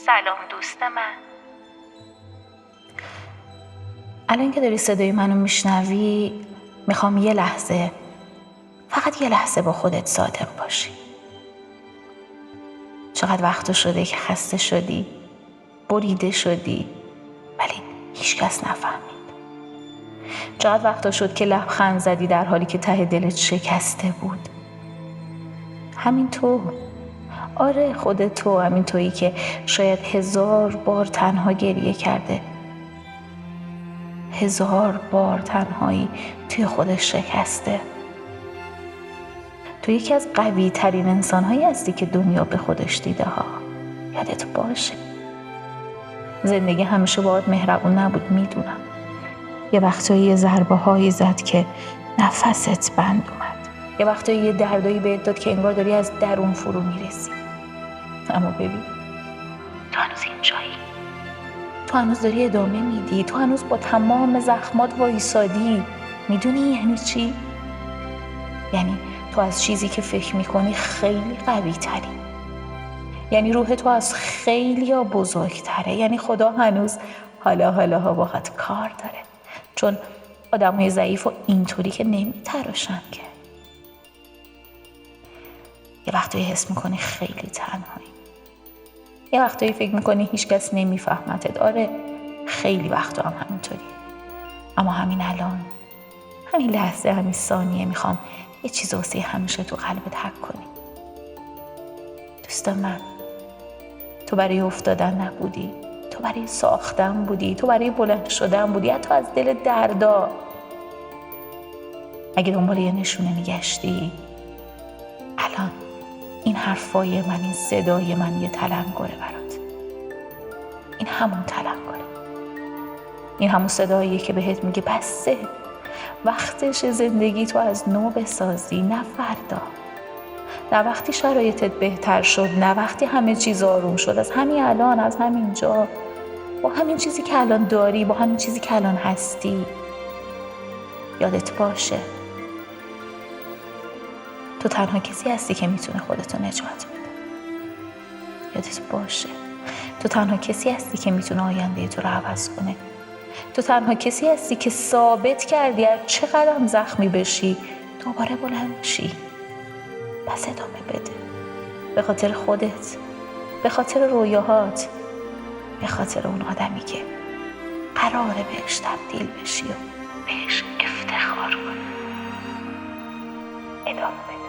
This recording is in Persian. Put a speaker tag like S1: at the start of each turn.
S1: سلام دوست من.
S2: الان که داری صدای منو میشنوی، میخوام یه لحظه، فقط یه لحظه با خودت صادق باشی. چقدر وقت شده که خسته شدی، بریده شدی، ولی هیچ کس نفهمید. چقدر وقت شد که لبخند زدی در حالی که ته دلت شکسته بود. همین تو، آره خودت تو، همین تویی که شاید 1000 بار تنها گریه کرده، 1000 بار تنهایی توی خودش شکسته. تو یکی از قوی ترین انسان هایی هستی که دنیا به خودش دیده ها. یادت باشه زندگی همیشه باهات مهربون نبود، میدونم. یه وقتایی یه ضربه هایی زد که نفست بند اومد، یه وقتایی یه دردایی بهت داد که انگار داری از درون فرو میرسی. اما ببین، تو هنوز اینجایی، تو هنوز داری ادامه میدی، تو هنوز با تمام زخمات وایسادی. میدونی یعنی چی؟ یعنی تو از چیزی که فکر میکنی خیلی قوی تری، یعنی روح تو از خیلی ها بزرگتره، یعنی خدا هنوز حالا باهات کار داره، چون آدم های ضعیف و اینطوری که نمیتراشن که. یه وقتایی حس میکنی خیلی تنهایی، یه وقتایی فکر میکنی هیچ کس نمیفهمتت. آره خیلی وقتا هم همینطوری. اما همین الان، همین لحظه، همین ثانیه میخوام یه چیز واسه همیشه تو قلبت حک کنی. دوست من، تو برای افتادن نبودی، تو برای ساختن بودی، تو برای بلند شدن بودی، حتی از دل دردا. اگه دنبال یه نشونه میگشتی، الان این حرفای من، این صدای من یه تلنگره برات. این همون تلنگره، این همون صداییه که بهت میگه بسه، وقتش زندگی تو از نو بسازی، نه فردا، نه وقتی شرایطت بهتر شد، نه وقتی همه چیز آروم شد. از همین الان، از همین جا، با همین چیزی که الان داری، با همین چیزی که الان هستی، یادت باشه تو تنها کسی هستی که میتونه خودتو نجات بده. یادت باشه تو تنها کسی هستی که میتونه آینده تو رو عوض کنه. تو تنها کسی هستی که ثابت کردی هر چقدر هم زخمی بشی دوباره بلند شی. پس ادامه بده، به خاطر خودت، به خاطر رویاهات، به خاطر اون آدمی که قراره بهش تبدیل بشی و بهش افتخار کنی. ادامه بده.